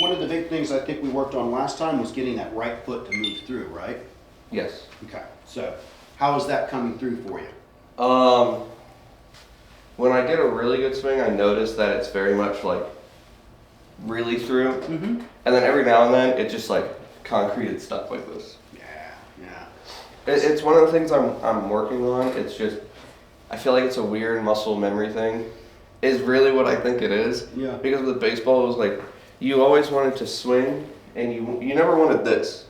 one of the big things I think we worked on last time was getting that right foot to move through, right? Yes. Okay, so how is that coming through for you? When I did a really good swing, I noticed that it's very much like really through, Mm-hmm. and then every now and then it just like concreted stuff like this. Yeah. It's one of the things I'm working on. It's just I feel like it's a weird muscle memory thing. Is really what I think it is. Yeah. Because with baseball, it was like you always wanted to swing, and you never wanted this.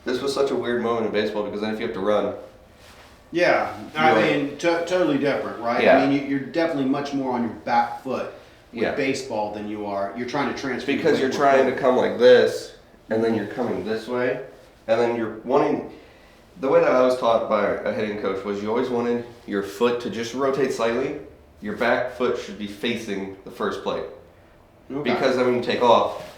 This was such a weird moment in baseball because then if you have to run. Yeah, I mean, totally different, right? Yeah. I mean, you're definitely much more on your back foot with Yeah. baseball than you're trying to transfer. Because you're trying to come like this, and then you're coming this way, and then you're wanting. The way that I was taught by a hitting coach was you always wanted your foot to just rotate slightly. Your back foot should be facing the first plate. Okay. Because then when you take off,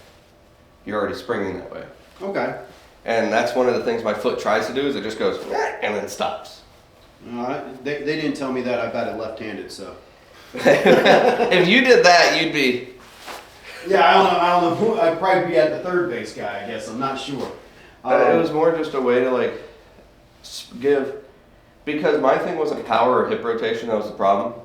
you're already springing that way. Okay. And that's one of the things my foot tries to do is it just goes and then stops. They didn't tell me that. I batted left-handed, so. If you did that, you'd be. Yeah, I don't know. I'd probably be at the third base guy. I guess I'm not sure. It was more just a way to like give, because my thing wasn't power or hip rotation. That was the problem.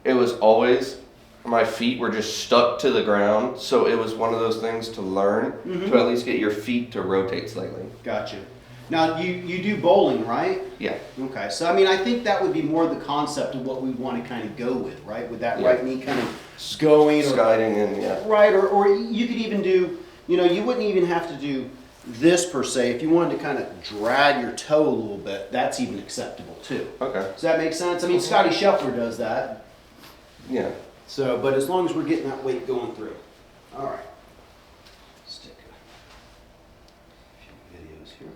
It was always my feet were just stuck to the ground, so it was one of those things to learn to at least get your feet to rotate slightly. Gotcha. Now you do bowling, right? Yeah. Okay, so I mean, I think that would be more the concept of what we want to kind of go with, right? With that Yeah. right knee kind of going, or Skyding and yeah. right, or you could even do, you wouldn't even have to do this per se. If you wanted to kind of drag your toe a little bit, that's even acceptable too. Okay. Does that make sense? I mean, Scotty Scheffler does that. Yeah. So, but as long as we're getting that weight going through. All right. Let's take a few videos here.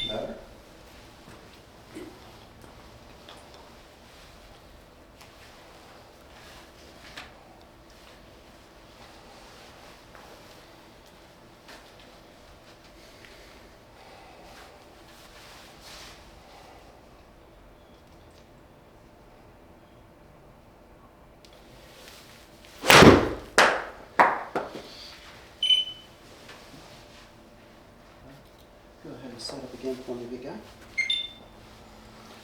Better. Go ahead and set up again for me, big guy.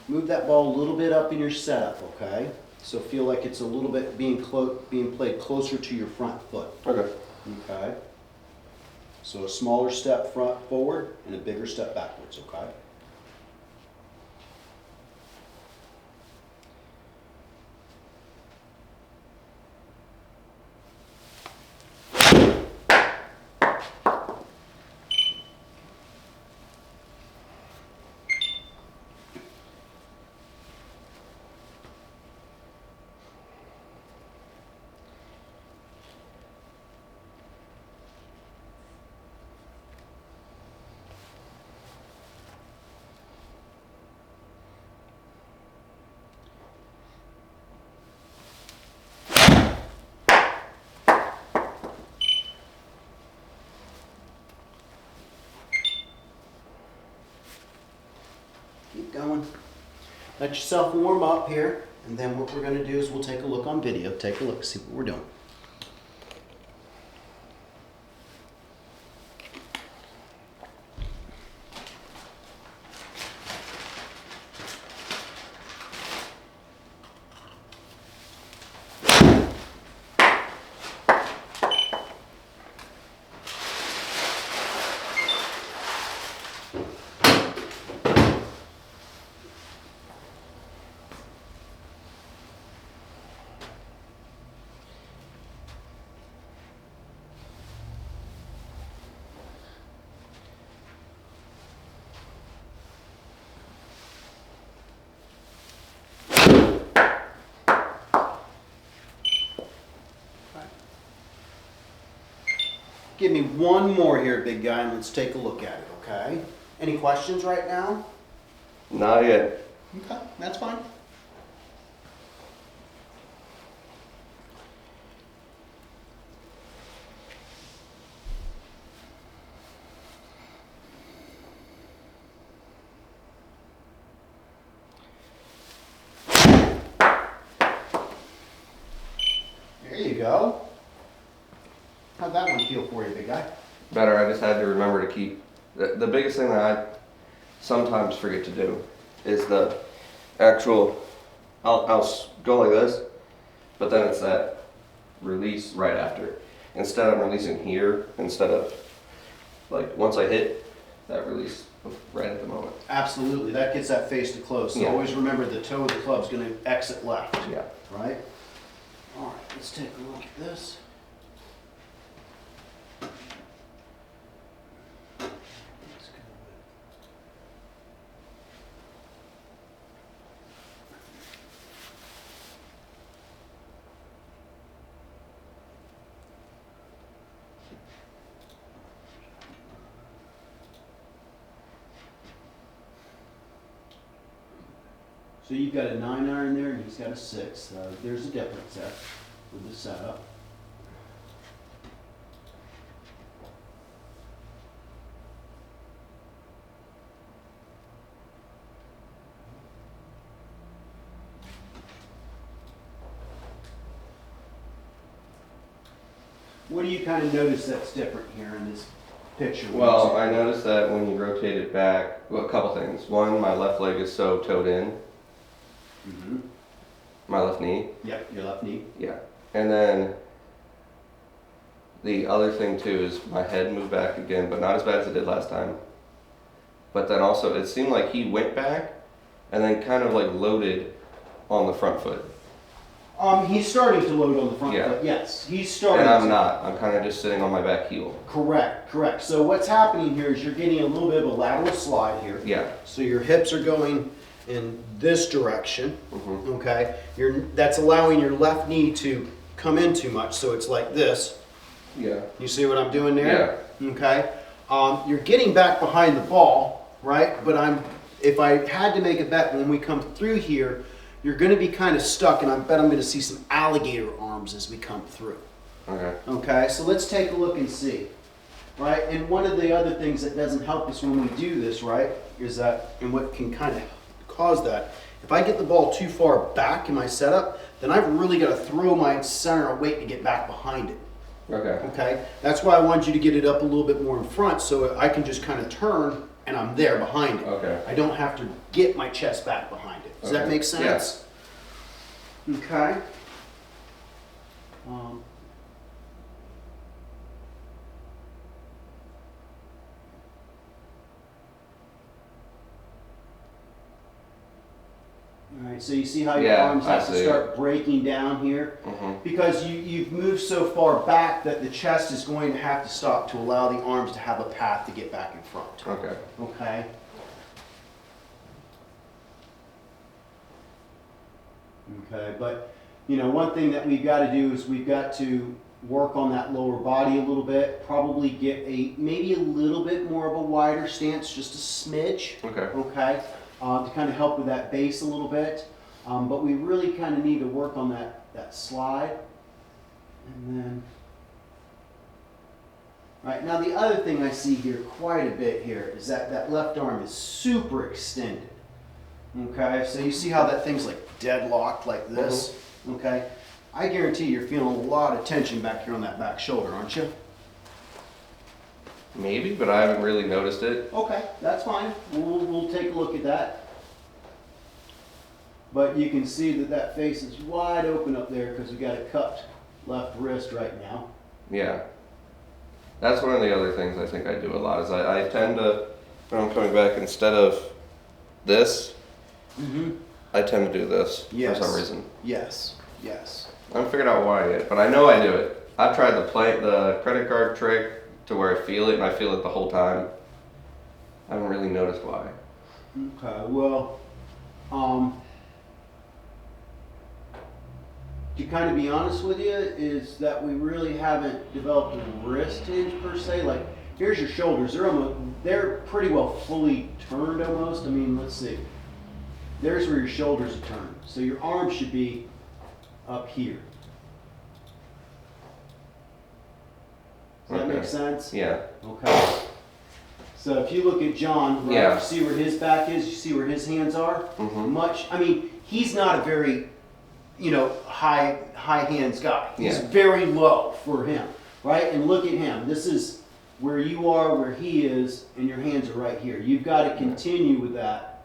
Move that ball a little bit up in your setup, okay? So feel like it's a little bit being played closer to your front foot. Okay. Okay. So a smaller step forward and a bigger step backwards, okay? Keep going. Let yourself warm up here, and then what we're going to do is we'll take a look on video. Take a look, see what we're doing. Give me one more here, big guy, and let's take a look at it, okay? Any questions right now? Not yet. Okay, that's fine. There you go. How'd that one feel for you, big guy? Better. I just had to remember to keep the biggest thing that I sometimes forget to do is the actual. I'll go like this, but then it's that release right after. Instead, I'm releasing here instead of like once I hit that release right at the moment. Absolutely, that gets that face to close. So Yeah. always remember the toe of the club's gonna exit left, Yeah. right? All right, let's take a look at this. Let's go with- So you've got a 9-iron there, and he's got a 6. There's a difference there with the setup. What do you kind of notice that's different here in this picture? Well, I noticed that when you rotate it back, well, a couple things. One, my left leg is so toed in, Mm-hmm. my left knee. Yep, your left knee. Yeah. And then the other thing too is my head moved back again, but not as bad as it did last time. But then also it seemed like he went back and then kind of like loaded on the front foot. He's starting to load on the front Yeah. foot. Yes, he's starting. And I'm to. not. I'm kind of just sitting on my back heel. Correct, correct. So what's happening here is you're getting a little bit of a lateral slide here. Yeah. So your hips are going in this direction. Mm-hmm. Okay, that's allowing your left knee to come in too much. So it's like this. Yeah. You see what I'm doing there? Yeah. Okay. You're getting back behind the ball, right? But if I had to make a bet when we come through here, you're going to be kind of stuck, and I bet I'm going to see some alligator arms as we come through. Okay. Okay, so let's take a look and see, right? And one of the other things that doesn't help us when we do this, right, is that, and what can kind of cause that, if I get the ball too far back in my setup, then I've really got to throw my center of weight to get back behind it. Okay. Okay, that's why I want you to get it up a little bit more in front so I can just kind of turn and I'm there behind it. Okay. I don't have to get my chest back behind it. Does that Okay. make sense? Yeah. Okay. All right, so you see how your Yeah, arms I have to see. start breaking down here? Mm-hmm. Because you've moved so far back that the chest is going to have to stop to allow the arms to have a path to get back in front. Okay. Okay? Okay, but you know, one thing that we've got to do is we've got to work on that lower body a little bit, probably get maybe a little bit more of a wider stance, just a smidge. Okay. Okay, to kind of help with that base a little bit. But we really kind of need to work on that slide. And then, right, now the other thing I see here quite a bit here is that left arm is super extended. Okay, so you see how that thing's like deadlocked like this? Okay, I guarantee you're feeling a lot of tension back here on that back shoulder, aren't you? Maybe, but I haven't really noticed it. Okay, that's fine. We'll take a look at that. But you can see that face is wide open up there because we got a cupped left wrist right now. Yeah. That's one of the other things I think I do a lot is I tend to, when I'm coming back, instead of this, I tend to do this Yes. for some reason. Yes, yes. I haven't figured out why yet, but I know I do it. I've tried the credit card trick to where I feel it, and I feel it the whole time. I haven't really noticed why. Okay, well, to kind of be honest with you, is that we really haven't developed a wrist hinge per se. Like, here's your shoulders. They're pretty well fully turned almost. I mean, let's see. There's where your shoulders are turned. So your arm should be up here. Does that make sense? Yeah. Okay. So if you look at John, right, Yeah. you see where his back is, you see where his hands are? Mm-hmm. I mean, he's not a very, high hands guy. He's Yeah. very low for him, right? And look at him. This is where you are, where he is, and your hands are right here. You've got to continue with that.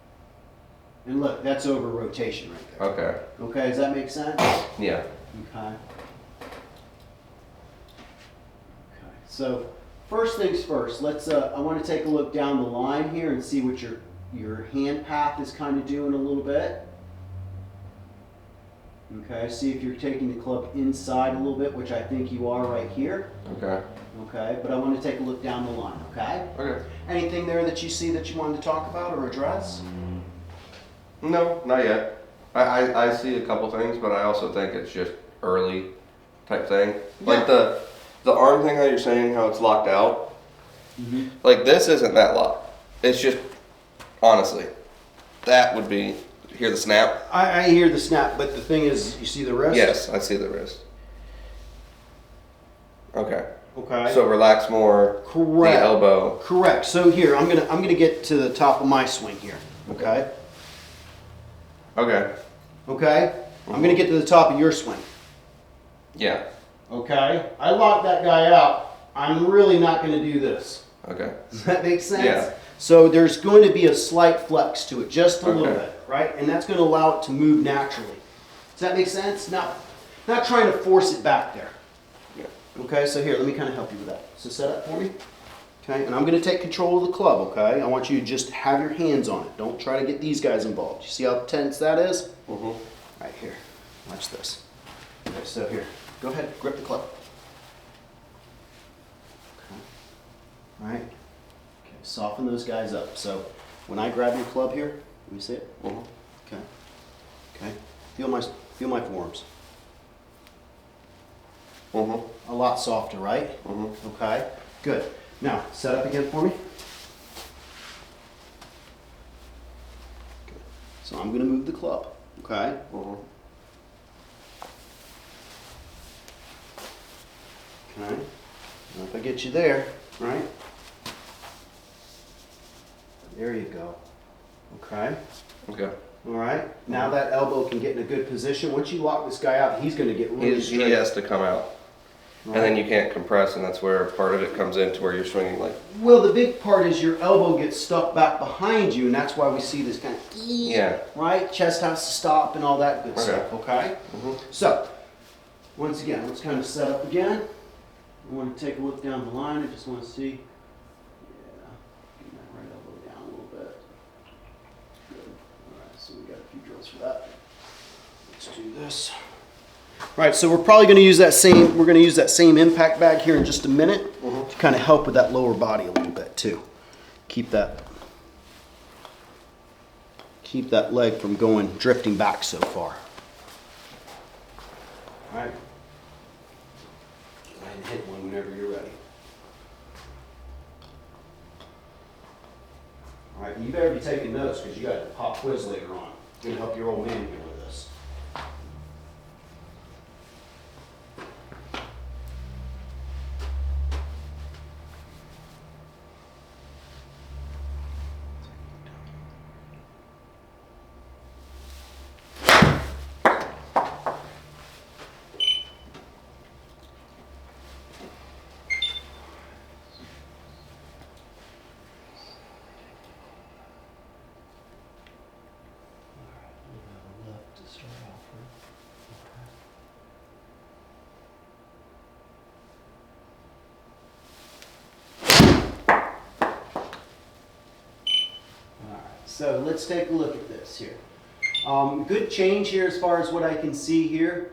And look, that's over rotation right there. Okay. Okay, does that make sense? Yeah. Okay. So first things first, I want to take a look down the line here and see what your hand path is kind of doing a little bit. Okay, see if you're taking the club inside a little bit, which I think you are right here. Okay. Okay, but I want to take a look down the line, okay? Okay. Anything there that you see that you wanted to talk about or address? No, not yet. I see a couple things, but I also think it's just early type thing. Like the arm thing, how you're saying how it's locked out. Mm-hmm. Like this isn't that locked. It's just, honestly, that would be, hear the snap? I hear the snap, but the thing is, you see the wrist? Yes, I see the wrist. Okay. Okay. So relax more. Correct. The elbow. Correct. So here, I'm gonna get to the top of my swing here. Okay. Okay. Okay. I'm gonna get to the top of your swing. Yeah. Okay. I lock that guy out. I'm really not gonna do this. Okay. Does that make sense? Yeah. So there's going to be a slight flex to it, just a little Okay. bit, right? And that's going to allow it to move naturally. Does that make sense? Not trying to force it back there. Yeah. Okay, so here, let me kind of help you with that. So set up for me. Okay, and I'm going to take control of the club, okay? I want you to just have your hands on it. Don't try to get these guys involved. You see how tense that is? Mm-hmm. Right here, watch this. Okay, so here, go ahead, grip the club. Okay. All right. Okay, soften those guys up. So when I grab your club here, let me see it. Mm-hmm. Okay. Okay. Feel my forearms. Mm-hmm. A lot softer, right? Mm-hmm. Okay. Good. Now set up again for me. Good. So I'm going to move the club. Okay. Mm-hmm. Okay. Now if I get you there, right? There you go. Okay. Okay. All right. Now that elbow can get in a good position. Once you lock this guy out, he's going to get really He straight. has to come out. Right? And then you can't compress, and that's where part of it comes into where you're swinging like. Well, the big part is your elbow gets stuck back behind you, and that's why we see this kind of Yeah. right? Chest has to stop and all that good Okay. stuff, okay? Mm-hmm. So, once again, let's kind of set up again. I want to take a look down the line. I just want to see. Yeah, get that right elbow down a little bit. Good. All right, so we got a few drills for that. Let's do this. All right, so we're probably going to use that same. We're going to use that same impact bag here in just a minute to kind of help with that lower body a little bit too. Keep that leg from drifting back so far. All right. Go ahead and hit one whenever you're ready. All right, you better be taking notes because you got a pop quiz later on. It's going to help your old man here with this. So let's take a look at this here. Good change here as far as what I can see here.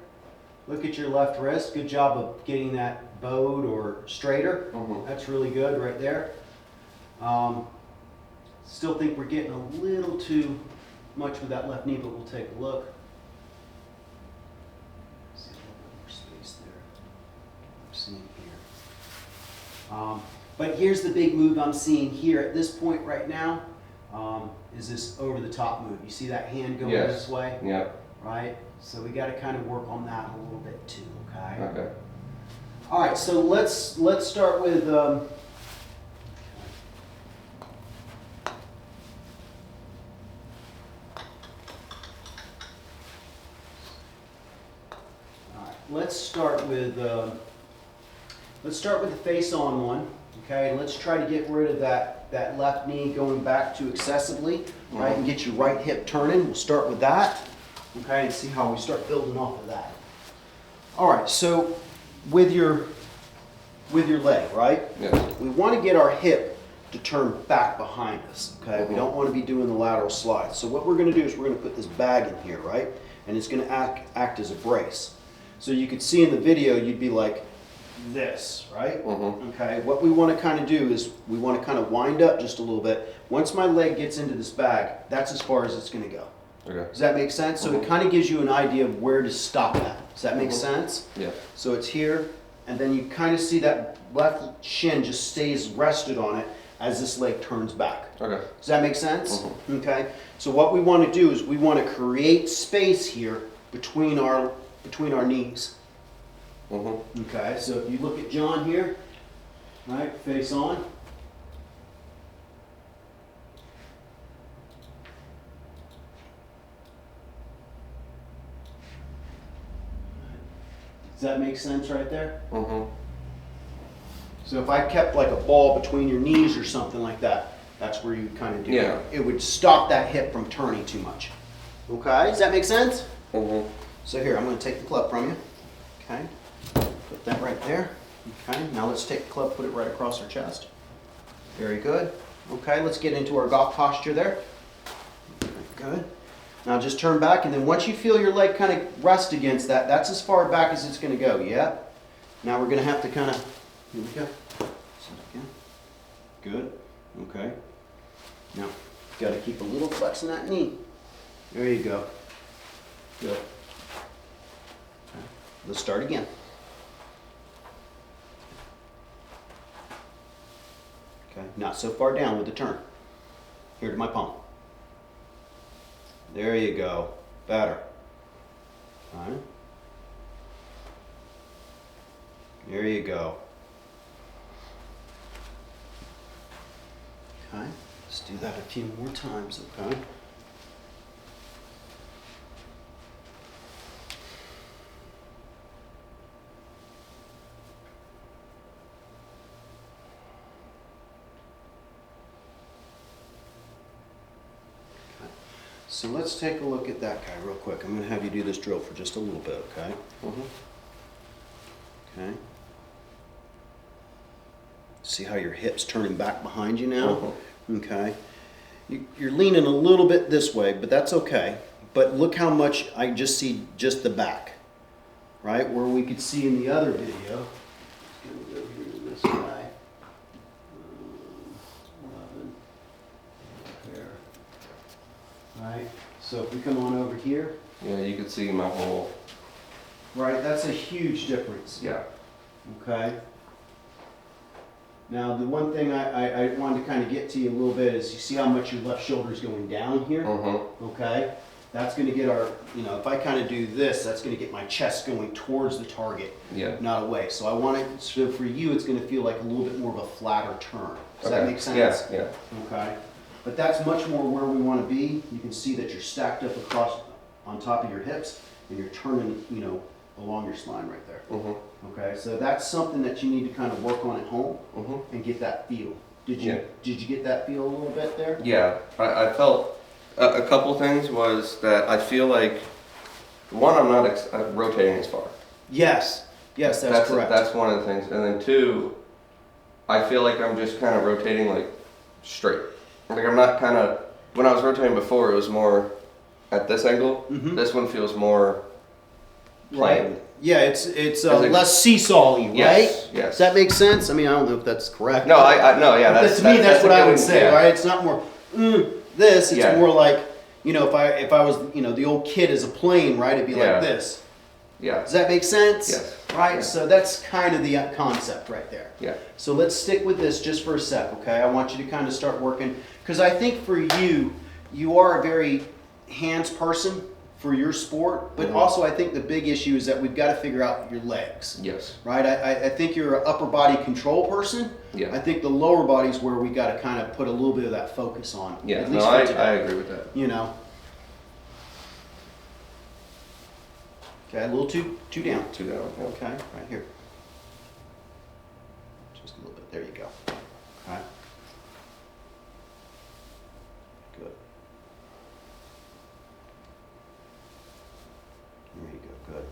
Look at your left wrist. Good job of getting that bowed or straighter. Mm-hmm. That's really good right there. Still think we're getting a little too much with that left knee, but we'll take a look. See seeing here? But here's the big move I'm seeing here at this point right now, is this over the top move. You see that hand going this way? Yep. Right? So we got to kind of work on that a little bit too, okay? Okay. All right, so let's start with, let's start with the face-on one. Okay, let's try to get rid of that left knee going back too excessively, right, and get your right hip turning. We'll start with that, okay, and see how we start building off of that. All right, so with your leg, right? Yes. We want to get our hip to turn back behind us. Okay, we don't want to be doing the lateral slide. So what we're going to do is we're going to put this bag in here, right, and it's going to act as a brace. So you could see in the video, you'd be like this, right? Okay, what we want to kind of do is we want to kind of wind up just a little bit. Once my leg gets into this bag, that's as far as it's going to go. Okay. Does that make sense? So it kind of gives you an idea of where to stop at. Does that make sense? Yeah. So it's here, and then you kind of see that left shin just stays rested on it as this leg turns back. Okay. Does that make sense? Okay. So what we want to do is we want to create space here between our knees. Okay, so if you look at John here, right, face on. Does that make sense right there? So if I kept like a ball between your knees or something like that, that's where you kind of do it. It would stop that hip from turning too much. Okay, does that make sense? So here, I'm going to take the club from you. Okay, put that right there. Okay, now let's take the club, put it right across our chest. Very good. Okay, let's get into our golf posture there. Good. Now just turn back, and then once you feel your leg kind of rest against that, that's as far back as it's going to go. Yeah. Now we're going to have to kind of, here we go. Good. Okay. Now, got to keep a little flex in that knee. There you go. Good. Okay. Let's start again. Okay, not so far down with the turn. Here to my palm. There you go. Better. All right. There you go. Okay, let's do that a few more times, okay? So let's take a look at that guy real quick. I'm going to have you do this drill for just a little bit, okay? Okay. See how your hip's turning back behind you now? Okay. You're leaning a little bit this way, but that's okay. But look how much I just see just the back, right? Where we could see in the other video. Let's go here to this guy. 11. There. Right? So if we come on over here. Yeah, you could see my whole. Right, that's a huge difference. Yeah. Okay. Now, the one thing I wanted to kind of get to you a little bit is you see how much your left shoulder is going down here? Okay? That's going to get our, if I kind of do this, that's going to get my chest going towards the target, not away. So I want it, so for you, it's going to feel like a little bit more of a flatter turn. Does that make sense? Yeah. Okay. But that's much more where we want to be. You can see that you're stacked up across, on top of your hips, and you're turning, along your spine right there. Okay, so that's something that you need to kind of work on at home and get that feel. Did you get that feel a little bit there? Yeah, I felt a couple things was that I feel like one, I'm not rotating as far. Yes, that's correct. That's one of the things, and then two, I feel like I'm just kind of rotating like straight. Like I'm not kind of, when I was rotating before, it was more at this angle. This one feels more plain. Right. Yeah, it's less seesaw-y, right? Yes. Does that make sense? I mean, I don't know if that's correct. No, no, yeah. To me, that's what I would say, right? It's not more this. It's more like, if I was, the old kid as a plane, right? It'd be like this. Yeah. Does that make sense? Yes. Right? Yeah. So that's kind of the concept right there. Yeah. So let's stick with this just for a sec, okay? I want you to kind of start working, because I think for you, you are a very hands person for your sport, but also I think the big issue is that we've got to figure out your legs. Yes. Right? I think you're an upper body control person. Yeah. I think the lower body's where we got to kind of put a little bit of that focus on. Yeah. At No, least I for today, agree with that. you know. Okay, a little too down. Two down. Yeah. Okay, right here. Just a little bit. There you go. Okay. Good. There you go. Good.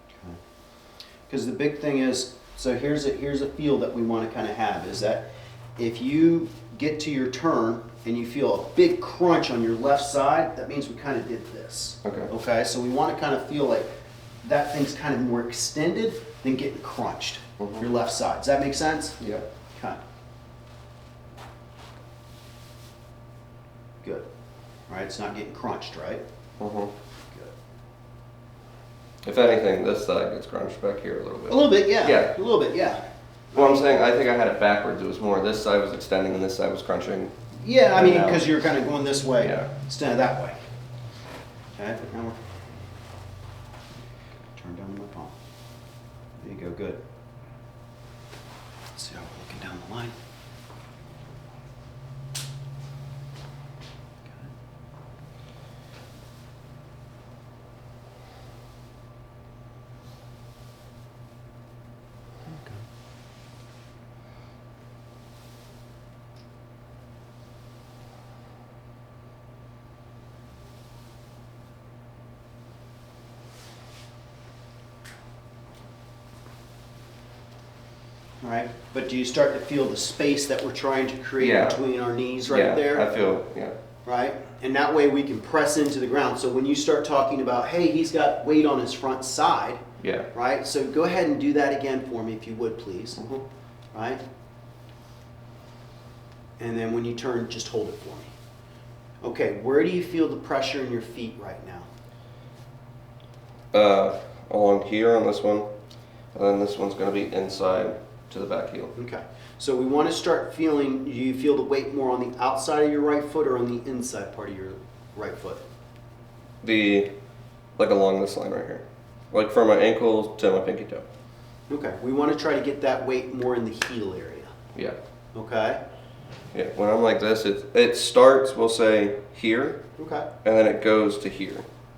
Okay. Because the big thing is, so here's a feel that we want to kind of have is that if you get to your turn and you feel a big crunch on your left side, that means we kind of did this. Okay. Okay, so we want to kind of feel like that thing's kind of more extended than getting crunched. Your left side. Does that make sense? Yeah. Okay. Good. Right, it's not getting crunched, right? Mm-hmm. Good. If anything, this side gets crunched back here a little bit. A little bit, yeah. Yeah. A little bit, yeah. Well, I'm saying I think I had it backwards. It was more this side was extending and this side was crunching. Yeah, I mean, Now- because you're kind of going this way Yeah. instead of that way. Okay, now we're turn down my palm. There you go, good. Let's see how we're looking down the line. Okay. All right, but do you start to feel the space that we're trying to create Yeah. between our knees right Yeah, there? I feel, yeah. Right? And that way we can press into the ground. So when you start talking about, hey, he's got weight on his front side, Yeah. right? So go ahead and do that again for me if you would, please. Mhm. Right? And then when you turn, just hold it for me. Okay, where do you feel the pressure in your feet right now? Along here on this one, and then this one's going to be inside to the back heel. Okay. So we want to start feeling, do you feel the weight more on the outside of your right foot or on the inside part of your right foot? Like along this line right here. Like from my ankle to my pinky toe. Okay. We want to try to get that weight more in the heel area. Yeah. Okay? Yeah. When I'm like this, it starts, we'll say, here, Okay. and then it goes to here.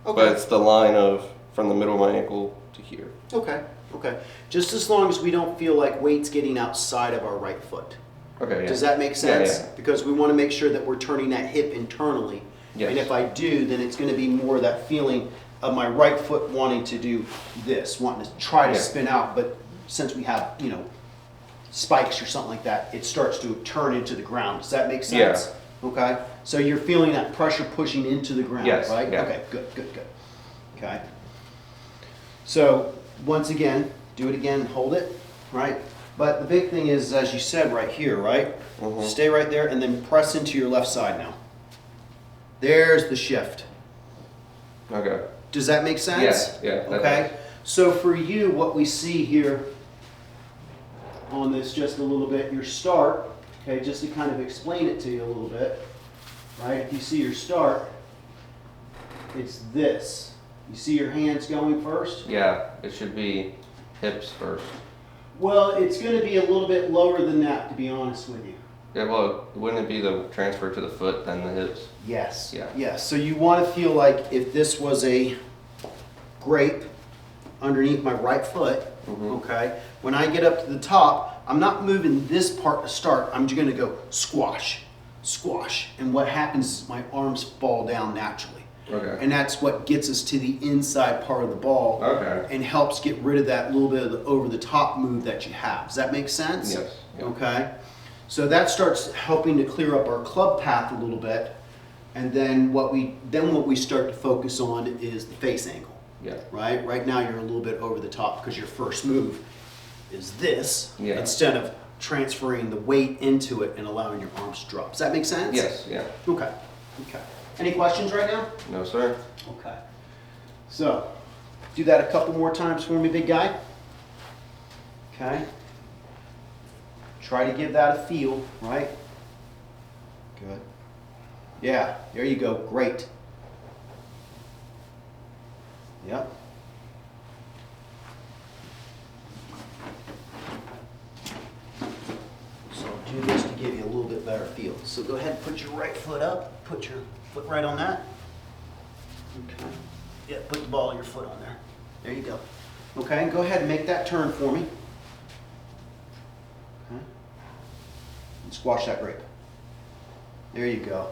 Okay. But it's the line of from the middle of my ankle to here. Okay. Okay. Just as long as we don't feel like weight's getting outside of our right foot. Okay. Yeah. Does that make sense? Yeah. Because we want to make sure that we're turning that hip internally. Yes. And if I do, then it's going to be more that feeling of my right foot wanting to do this, wanting to try to Yeah. spin out. But since we have, spikes or something like that, it starts to turn into the ground. Does that make sense? Yeah. Okay. So you're feeling that pressure pushing into the ground, Yes. right? Yeah. Okay. Good. Okay. So once again, do it again, hold it, right? But the big thing is, as you said, right here, right? Mhm. Stay right there and then press into your left side now. There's the shift. Okay. Does that make sense? Yeah, that Okay. does. So for you, what we see here on this just a little bit, your start, okay, just to kind of explain it to you a little bit, right? If you see your start, it's this. You see your hands going first? Yeah, it should be hips first. Well, it's going to be a little bit lower than that, to be honest with you. Yeah, well, wouldn't it be the transfer to the foot then the hips? Yes. Yeah. Yes. So you want to feel like if this was a grape underneath my right foot, okay, when I get up to the top, I'm not moving this part to start. I'm just going to go squash, squash. And what happens is my arms fall down naturally. Okay. And that's what gets us to the inside part of the ball Okay. and helps get rid of that little bit of the over the top move that you have. Does that make sense? Yes. Yeah. Okay. So that starts helping to clear up our club path a little bit. And then what we start to focus on is the face angle. Yeah. Right? Right now you're a little bit over the top because your first move is this Yeah. instead of transferring the weight into it and allowing your arms to drop. Does that make sense? Yes, yeah. Okay. Okay. Any questions right now? No, sir. Okay. So, do that a couple more times for me, big guy. Okay. Try to give that a feel, right? Good. Yeah, there you go. Great. Yep. So I'll do this to give you a little bit better feel. So go ahead and put your right foot up. Put your foot right on that. Okay. Yeah, put the ball of your foot on there. There you go. Okay, and go ahead and make that turn for me. Okay. And squash that grape. There you go.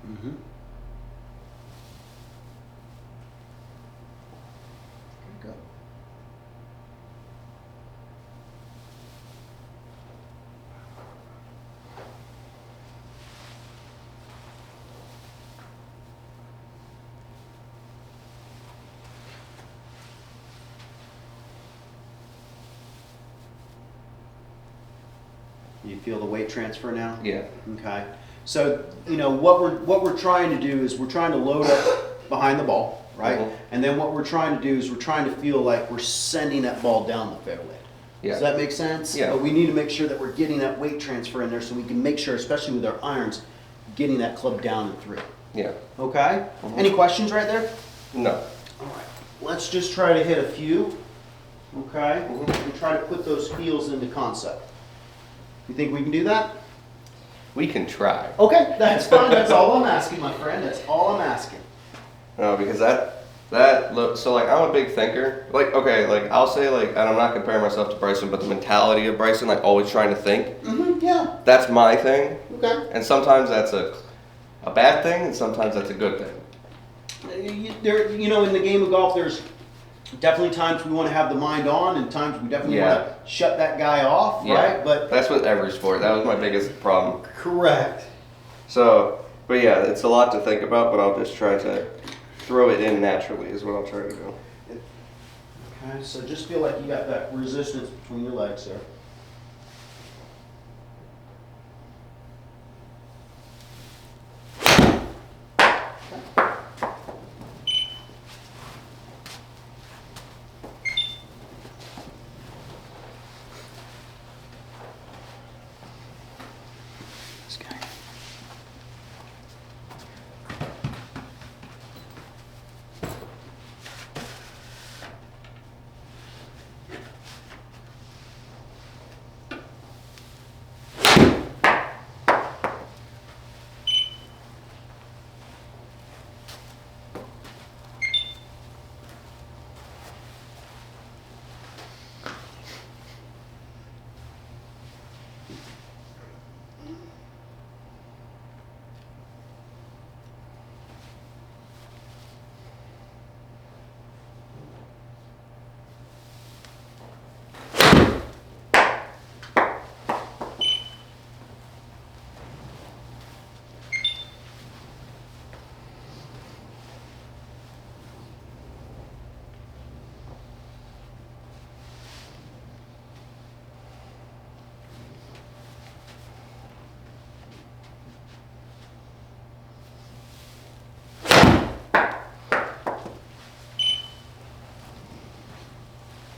Mm-hmm. Good. You feel the weight transfer now? Yeah. Okay. So, you know, what we're trying to do is we're trying to load up behind the ball, right? Mhm. And then what we're trying to do is we're trying to feel like we're sending that ball down the fairway. Yeah. Does that make sense? Yeah. But we need to make sure that we're getting that weight transfer in there so we can make sure, especially with our irons, getting that club down and through. Yeah. Okay? Mhm. Any questions right there? No. All right. Let's just try to hit a few. Okay? Mhm. And try to put those feels into concept. You think we can do that? We can try. Okay, that's fine. That's all I'm asking, my friend. That's all I'm asking. No, because that look. So like, I'm a big thinker. Like, okay, like I'll say like, and I'm not comparing myself to Bryson, but the mentality of Bryson, like always trying to think. Mm-hmm, yeah. That's my thing. Okay. And sometimes that's a bad thing, and sometimes that's a good thing. You know, in the game of golf, there's definitely times we want to have the mind on, and times we definitely Yeah. want to shut that guy off, Yeah. right? But That's with every sport. That was my biggest problem. correct. So, but yeah, it's a lot to think about, but I'll just try to throw it in naturally is what I'll try to do. Okay, so just feel like you got that resistance between your legs there. This guy.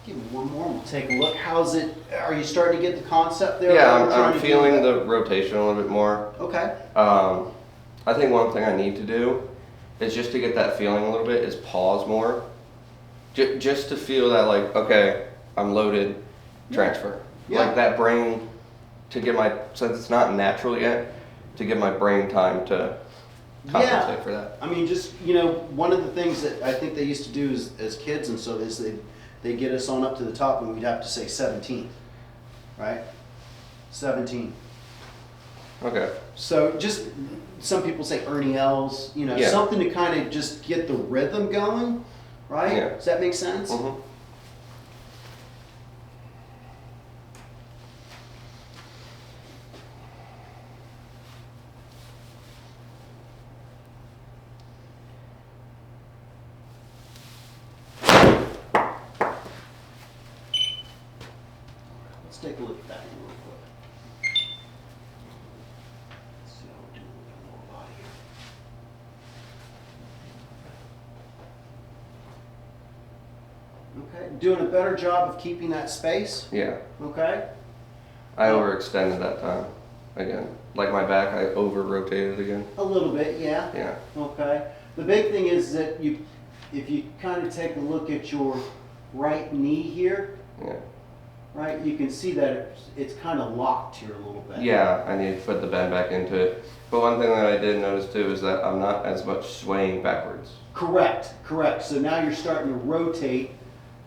Give me one more and we'll take a look. How's it? Are you starting to get the concept there? Yeah, What we're trying I'm to do feeling with the rotation a little bit more. that? Okay. I think one thing I need to do is just to get that feeling a little bit is pause more. Just to feel that like, okay, I'm loaded, transfer. Yeah. Like that brain to get my, since it's not natural yet, to give my brain time to compensate for that. I mean, just, you know, one of the things that I think they used to do as kids and so is they get us on up to the top and we'd have to say 17, right? 17. Okay. So just, some people say Ernie Els, you know, Yeah. something to kind of just get the rhythm going, right? Yeah. Does that make sense? Mm-hmm. take a look at that one real quick. Let's see how we're doing with the lower body here. Okay, doing a better job of keeping that space. Yeah. Okay. I overextended that time again. Like my back, I over rotated again. A little bit, yeah. Yeah. Okay. The big thing is that if you kind of take a look at your right knee here, Yeah. right, you can see that it's kind of locked here a little bit. Yeah, I need to put the bend back into it. But one thing that I did notice too is that I'm not as much swaying backwards. Correct, correct. So now you're starting to rotate,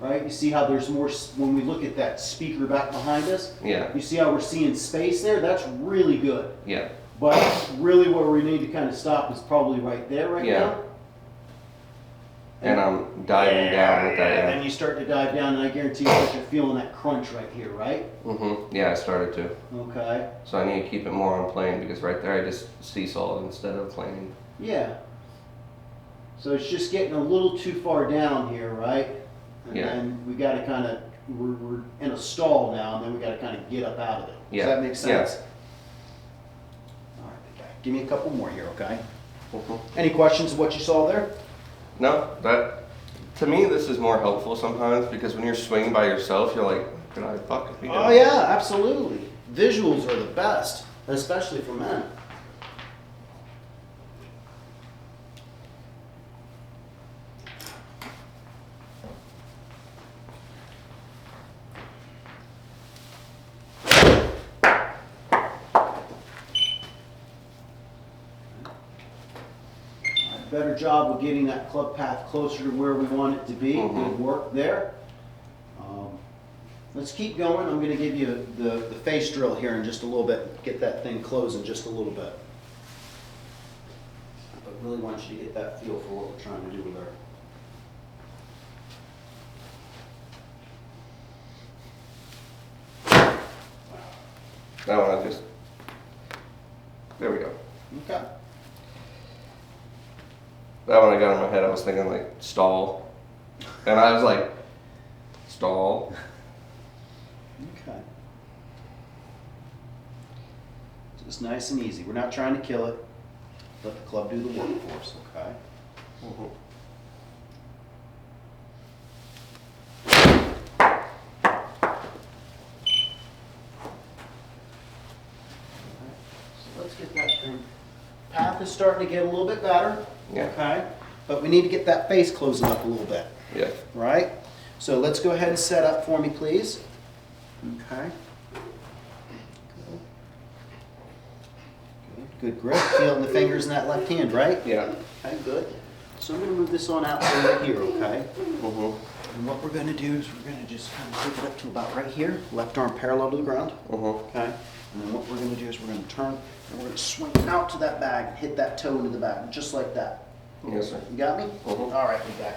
right? You see how there's more, when we look at that speaker back behind us, Yeah. you see how we're seeing space there? That's really good. Yeah. But really where we need to kind of stop is probably right there right Yeah. now. And I'm diving down with that. And Yeah. then you start to dive down, and I guarantee you that you're feeling that crunch right here, right? Yeah, I started to. Okay. So I need to keep it more on plane because right there I just seesawed instead of planing. Yeah. So it's just getting a little too far down here, right? And Yeah. then we got to kind of, we're in a stall now, and then we got to kind of get up out of it. Yeah. Does that make sense? Yeah. All right, big guy. Give me a couple more here, okay? Mhm. Any questions of what you saw there? No, that to me this is more helpful sometimes because when you're swinging by yourself, you're like, could I fuck be Oh done? yeah, absolutely. Visuals are the best, especially for men. Better job of getting that club path closer to where we want it to be. Good work there. Let's keep going. I'm going to give you the face drill here in just a little bit. Get that thing closing just a little bit. But I really want you to get that feel for what we're trying to do with our. That one I just, there we go. Okay. That one I got in my head, I was thinking like stall. And I was like, stall. Okay. Just nice and easy. We're not trying to kill it. Let the club do the work for us, okay? So let's get that thing. Path is starting to get a little bit better. Yeah. Okay. But we need to get that face closing up a little bit. Yeah. Right? So let's go ahead and set up for me, please. Okay. Good grip. Feeling the fingers in that left hand, right? Yeah. Okay, good. So I'm going to move this on out to right here, okay? And what we're going to do is we're going to just kind of take it up to about right here. Left arm parallel to the ground. Okay? And then what we're going to do is we're going to turn and we're going to swing out to that bag and hit that toe into the bag, just like that. Yes, sir. You got me? All right, big guy.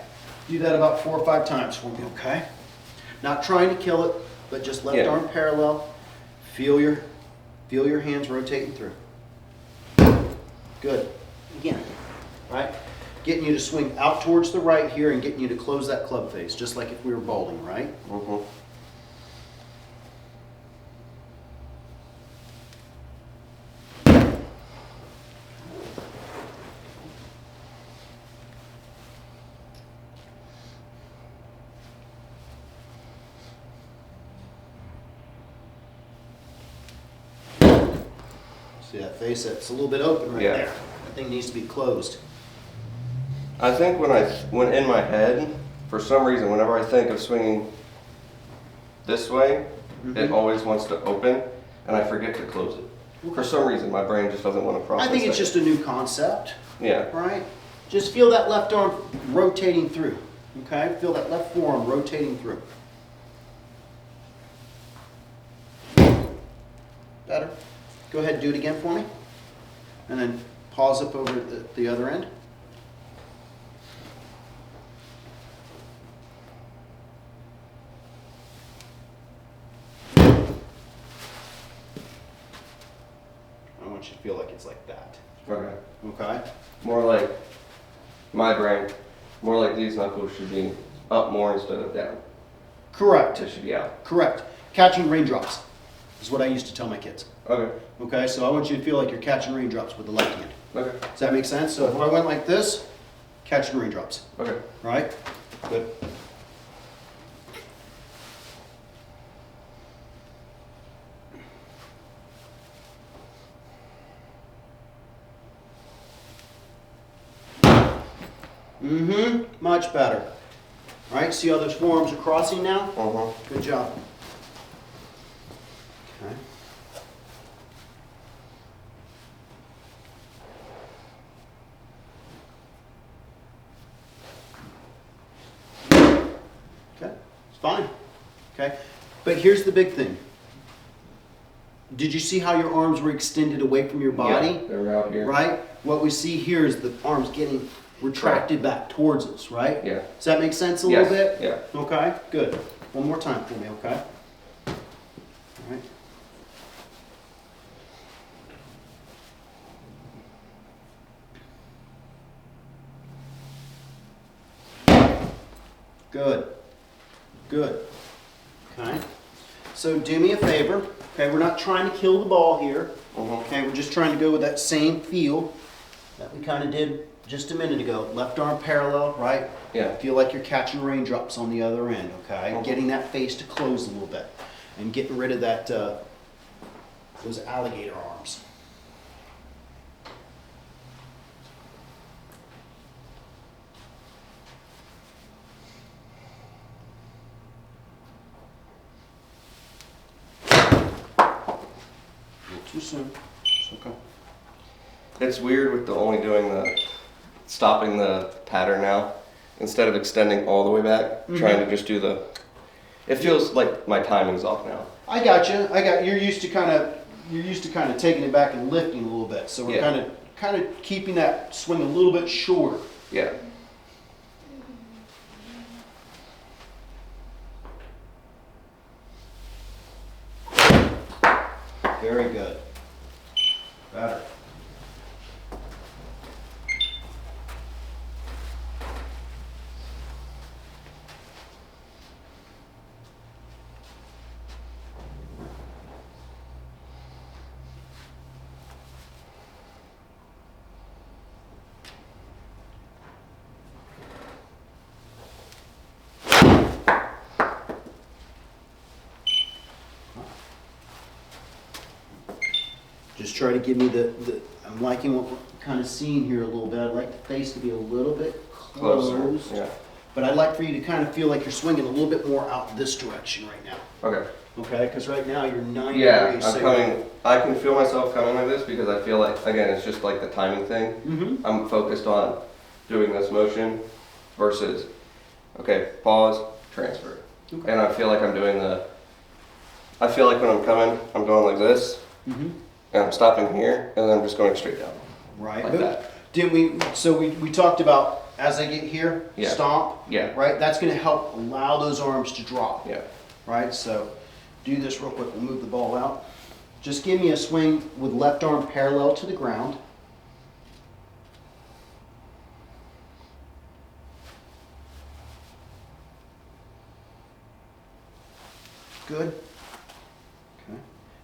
Do that about 4 or 5 times for me, okay? Not trying to kill it, but just left arm parallel. Feel your hands rotating through. Good. Again, right? Getting you to swing out towards the right here and getting you to close that club face, just like if we were bowling, right? See that face? That's a little bit open right there. That thing needs to be closed. I think when in my head, for some reason, whenever I think of swinging this way, it always wants to open, and I forget to close it. For some reason, my brain just doesn't want to process I think it's that. just a new concept, Yeah. right? Just feel that left arm rotating through, okay? Feel that left forearm rotating through. Better. Go ahead and do it again for me. And then pause up over at the other end. I want you to feel like it's like that. Okay. Okay? More like my brain. More like these knuckles should be up more instead of down. Correct. It should be out. Correct. Catching raindrops. is what I used to tell my kids. Okay. Okay, so I want you to feel like you're catching raindrops with the left hand. Okay. Does that make sense? So if I went like this, catching raindrops. Okay. Right? Good. Much better. Right? See how those forearms are crossing now? Good job. Okay. Okay, it's fine. Okay, but here's the big thing. Did you see how your arms were extended away from your body? Yeah, they were out here. Right? What we see here is the arms getting retracted back towards us, right? Yeah. Does that make sense a little bit? Yeah. Okay, good. One more time for me, okay? All right. Good. Good. Okay. So do me a favor. Okay, we're not trying to kill the ball here. Okay, we're just trying to go with that same feel that we kind of did just a minute ago. Left arm parallel, right? Yeah. Feel like you're catching raindrops on the other end, okay? Getting that face to close a little bit and getting rid of that those alligator arms. Too soon. It's okay. It's weird with the only doing the stopping the pattern now instead of extending all the way back. Trying to just do the. It feels like my timing's off now. I got you. You're used to kind of taking it back and lifting a little bit. So we're kind of keeping that swing a little bit shorter. Yeah. Very good. Better. Just try to give me I'm liking what we're kind of seeing here a little bit. I'd like the face to be a little bit closed. Closer. Yeah. But I'd like for you to kind of feel like you're swinging a little bit more out this direction right now. Okay. Okay, because right now you're 90 Yeah, degrees. I'm coming. I can feel myself coming like this because I feel like, again, it's just like the timing thing. I'm focused on doing this motion versus, okay, pause, transfer. Okay. And I feel like I'm doing I feel like when I'm coming, I'm going like this, and I'm stopping here, and then I'm just going straight down. Right. Like that. Didn't we? So we talked about as I get here, Yeah. stomp. Yeah. Right. That's going to help allow those arms to drop. Yeah. Right. So do this real quick. We'll move the ball out. Just give me a swing with left arm parallel to the ground. Good. Okay.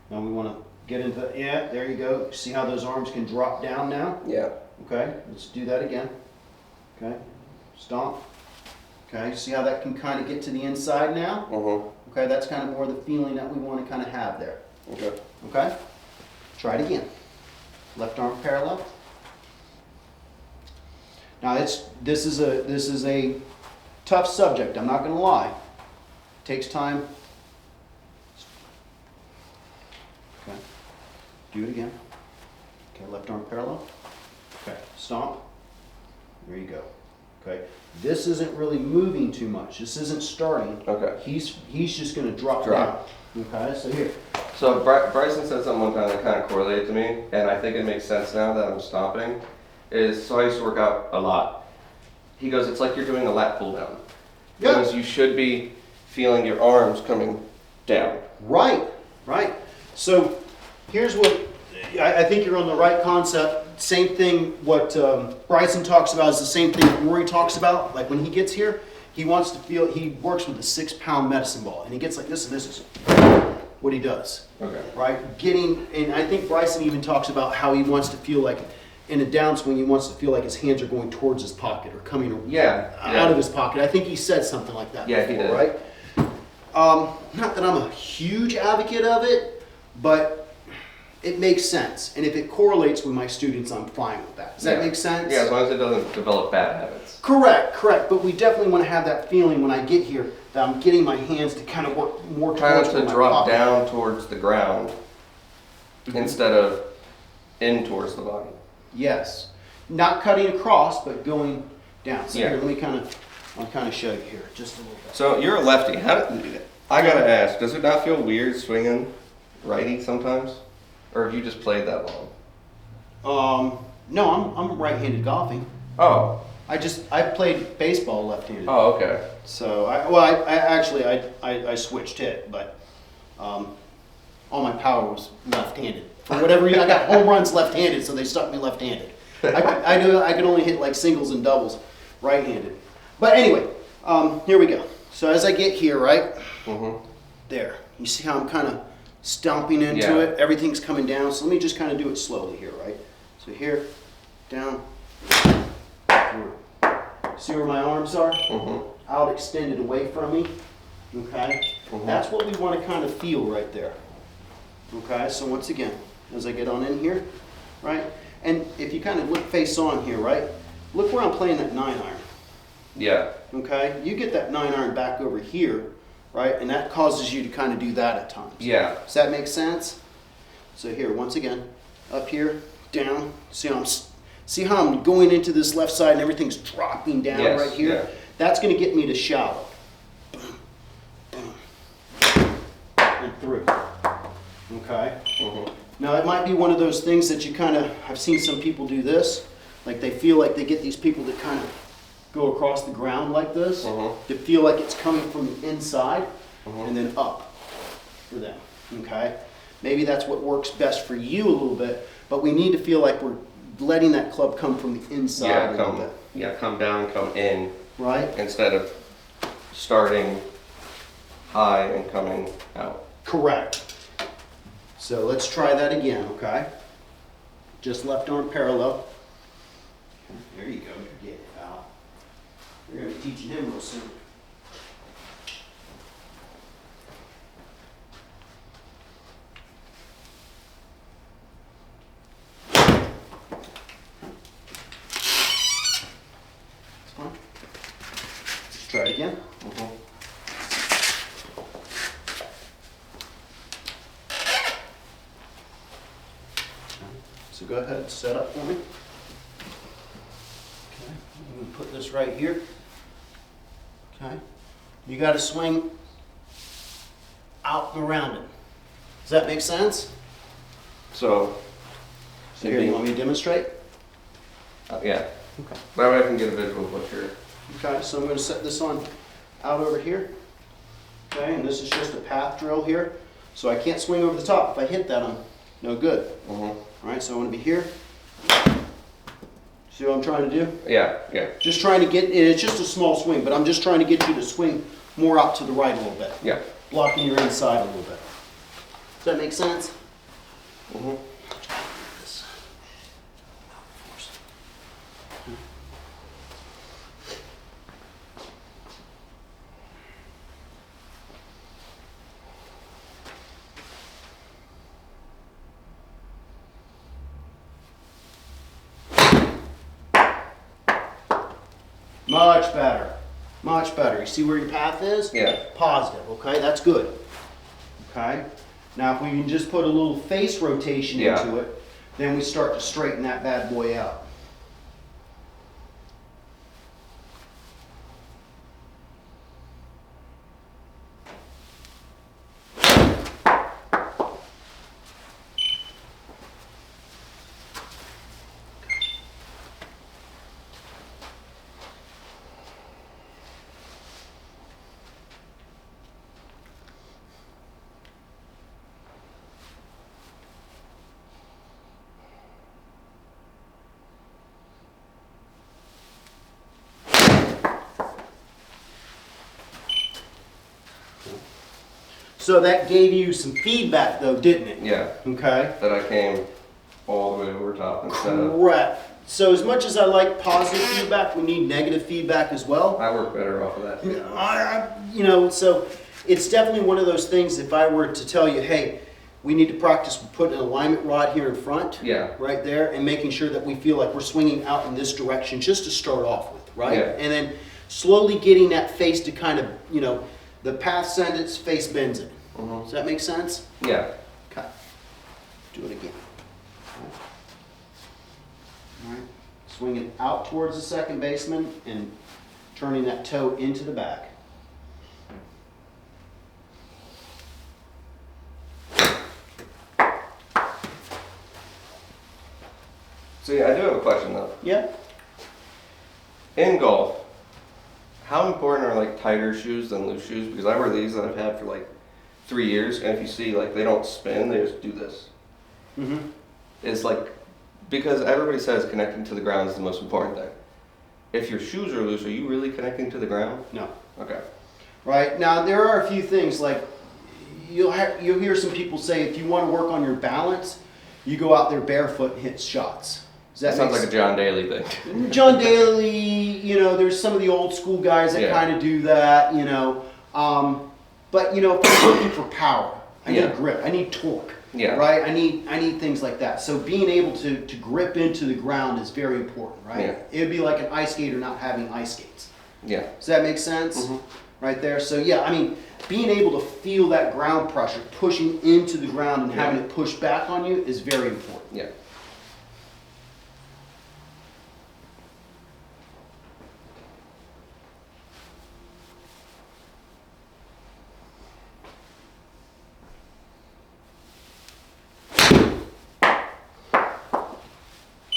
Now we want to get into the, yeah, there you go. See how those arms can drop down now? Yeah. Okay, let's do that again. Okay, stomp. Okay, see how that can kind of get to the inside now? Okay, that's kind of more the feeling that we want to kind of have there. Okay. Okay, try it again. Left arm parallel. Now this is a tough subject. I'm not going to lie. Takes time. Okay, do it again. Okay, left arm parallel. Okay, stomp. There you go. Okay, this isn't really moving too much. This isn't starting. Okay. He's just going to drop down. Okay, so here. So Bryson said something one time that kind of correlated to me, and I think it makes sense now that I'm stopping. So I used to work out a lot. He goes, it's like you're doing a lat pull down. Yeah. Because you should be feeling your arms coming down. Right, right. So here's what I think you're on the right concept. Same thing what Bryson talks about is the same thing Rory talks about. Like when he gets here, he wants to feel, he works with a 6-pound medicine ball and he gets like this and this is what he does. Okay. Right? And I think Bryson even talks about how he wants to feel like, in a downswing, he wants to feel like his hands are going towards his pocket or coming out of his pocket. I think he said something like that Yeah, before, he did. right? Not that I'm a huge advocate of it, but it makes sense. And if it correlates with my students, I'm fine with that. Does that make sense? Yeah, as long as it doesn't develop bad habits. Correct. But we definitely want to have that feeling when I get here that I'm getting my hands to kind of work more Kind towards of to my drop pocket. down towards the ground instead of in towards the body. Yes. Not cutting across, but going down. So Yeah. here, I'll kind of show you here just a little bit. So you're a lefty. I gotta ask, does it not feel weird swinging righty sometimes? Or have you just played that long? No, I'm right-handed golfing. Oh. I played baseball left-handed. Oh, okay. So I switched it, but all my power was left-handed. For whatever reason, I got home runs left-handed, so they stuck me left-handed. I could only hit like singles and doubles right-handed. But anyway, here we go. So as I get here, right there, you see how I'm kind of stomping into it. Everything's coming down. So let me just kind of do it slowly here, right? So here, down, through. See where my arms are? Out extended away from me. Okay? That's what we want to kind of feel right there. Okay? So once again, as I get on in here, right? And if you kind of look face on here, right? Look where I'm playing that 9-iron. Yeah. Okay? You get that 9-iron back over here, right? And that causes you to kind of do that at times. Yeah. Does that make sense? So here, once again, up here, down. See how I'm going into this left side and everything's dropping down right here? Yeah. That's going to get me to shallow. Boom, boom, and through. Okay? Now, it might be one of those things that you kind of, I've seen some people do this. Like they feel like they get these people that kind of go across the ground like this to feel like it's coming from the inside and then up for them. Okay? Maybe that's what works best for you a little bit, but we need to feel like we're letting that club come from the inside a little bit. Come down, come in. Right? Instead of starting high and coming out. Correct. So let's try that again, okay? Just left arm parallel. There you go. Get it out. We're going to be teaching him real soon. Let's try it again. So go ahead and set up for me. Okay, I'm going to put this right here. Okay, you got to swing out and around it. Does that make sense? So Here, you want me to demonstrate? yeah. Okay. That way I can get a visual of what you're. Okay, so I'm going to set this on out over here. Okay, and this is just a path drill here. So I can't swing over the top. If I hit that, I'm no good. All right, so I want to be here. See what I'm trying to do? Yeah. Just trying to get, it's just a small swing, but I'm just trying to get you to swing more out to the right a little bit. Yeah. Blocking your inside a little bit. Does that make sense? Much better. Much better. You see where your path is? Yeah. Positive, okay? That's good. Okay? Now if we can just put a little face rotation into it, then we start to straighten that bad boy out. So that gave you some feedback though, didn't it? Yeah, Okay. that I came all the way over top instead of, Correct. So as much as I like positive feedback, we need negative feedback as well. I work better off of that. You know, so it's definitely one of those things. If I were to tell you, hey, we need to practice putting an alignment rod here in front, Yeah. right there, and making sure that we feel like we're swinging out in this direction just to start off with, right? Yeah. And then slowly getting that face to kind of, you know, the path sends it, face bends it. Does that make sense? Yeah. Okay. Do it again. All right. Swinging out towards the second baseman and turning that toe into the back. See, I do have a question though. Yeah. In golf, how important are like tighter shoes than loose shoes? Because I wear these that I've had for like 3 years, and if you see, like, they don't spin, they just do this. Mm-hmm. It's like, because everybody says connecting to the ground is the most important thing. If your shoes are loose, are you really connecting to the ground? No. Okay. Right. Now, there are a few things, like you'll hear some people say if you want to work on your balance, you go out there barefoot and hit shots. Does That sounds make like a John Daly thing. John Daly, you know, there's some of the old school guys that Yeah. kind of do that, you know. But, you know, if I'm looking for power, I Yeah. need grip, I need torque, Yeah. right? I need things like that. So being able to grip into the ground is very important, right? Yeah. It would be like an ice skater not having ice skates. Yeah. Does that make sense? Mhm. Right there. So yeah, I mean, being able to feel that ground pressure pushing into the ground and having it push back on you is very important. Yeah.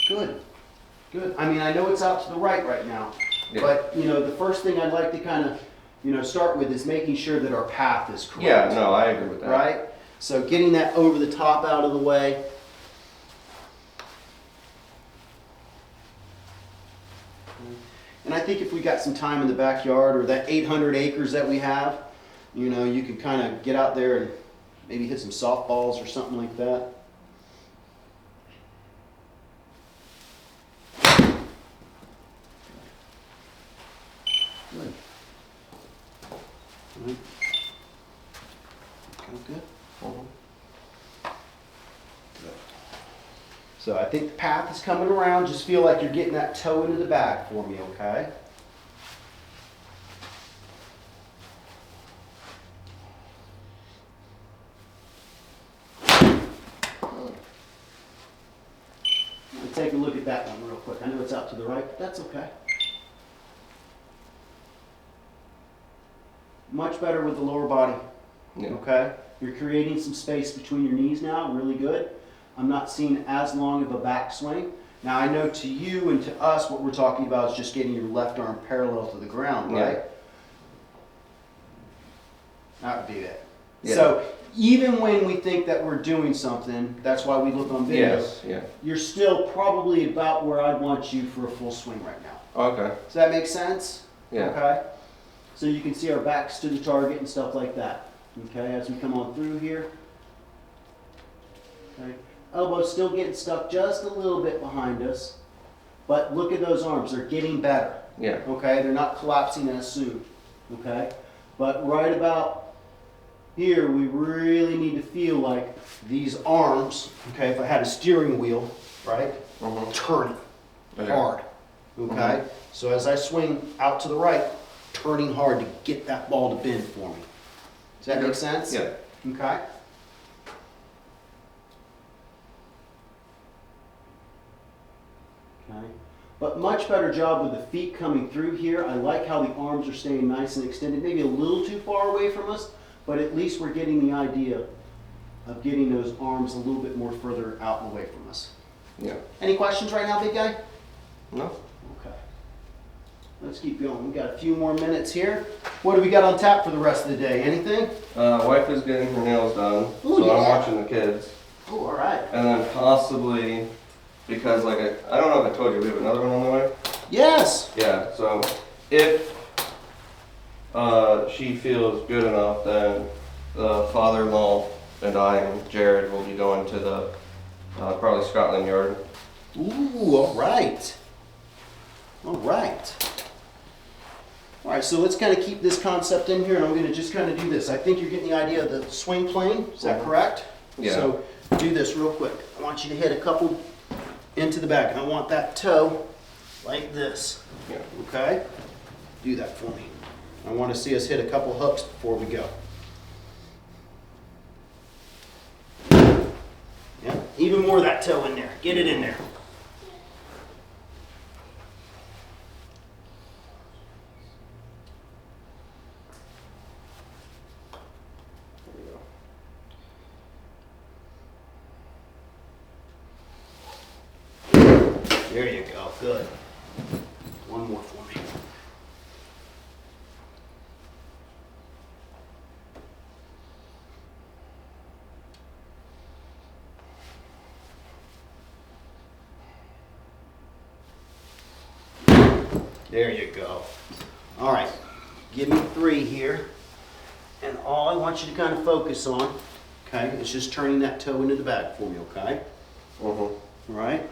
Good. Good. I mean, I know it's out to the right now, Yeah. but you know, the first thing I'd like to kind of, you know, start with is making sure that our path is correct. Yeah, no, I agree with that. Right? So getting that over the top out of the way. And I think if we got some time in the backyard or that 800 acres that we have, you know, you can kind of get out there and maybe hit some softballs or something like that. Good. All right. Kind of good. Good. So I think the path is coming around. Just feel like you're getting that toe into the bag for me, okay? Let's take a look at that one real quick. I know it's out to the right, but that's okay. Much better with the lower body. Yeah. Okay? You're creating some space between your knees now, really good. I'm not seeing as long of a backswing. Now I know to you and to us what we're talking about is just getting your left arm parallel to the ground, Yeah. right? That would be it. Yeah. So even when we think that we're doing something, that's why we look on video, Yes, yeah. you're still probably about where I'd want you for a full swing right now. Okay. Does that make sense? Yeah. Okay. So you can see our backs to the target and stuff like that. Okay, as we come on through here. Okay. Elbows still getting stuck just a little bit behind us. But look at those arms, they're getting better. Yeah. Okay, they're not collapsing as soon. Okay? But right about here, we really need to feel like these arms, okay, if I had a steering wheel, right, Mhm. turning Okay. hard. Okay? So as I swing out to the right, turning hard to get that ball to bend for me. Does that make sense? Yeah. Okay? Okay. But much better job with the feet coming through here. I like how the arms are staying nice and extended. Maybe a little too far away from us, but at least we're getting the idea of getting those arms a little bit more further out and away from us. Yeah. Any questions right now, big guy? No? Okay. Let's keep going. We got a few more minutes here. What do we got on tap for the rest of the day? Anything? Wife is getting her nails done, Ooh, so yeah. I'm watching the kids. Oh, all right. And then possibly, because like I don't know if I told you, we have another one on the way. Yes. Yeah, so if she feels good enough, then the father-in-law and I and Jared will be going to the probably Scotland Yard. Ooh, all right. All right. All right, so let's kind of keep this concept in here, and I'm going to just kind of do this. I think you're getting the idea of the swing plane. Is that correct? Yeah. So do this real quick. I want you to hit a couple into the back, and I want that toe like this. Yeah. Okay? Do that for me. I want to see us hit a couple hooks before we go. Yeah, even more of that toe in there. Get it in there. There you go. Good. One more for me. There you go. All right. Give me 3 here. And all I want you to kind of focus on, okay, is just turning that toe into the back for me, okay? All right.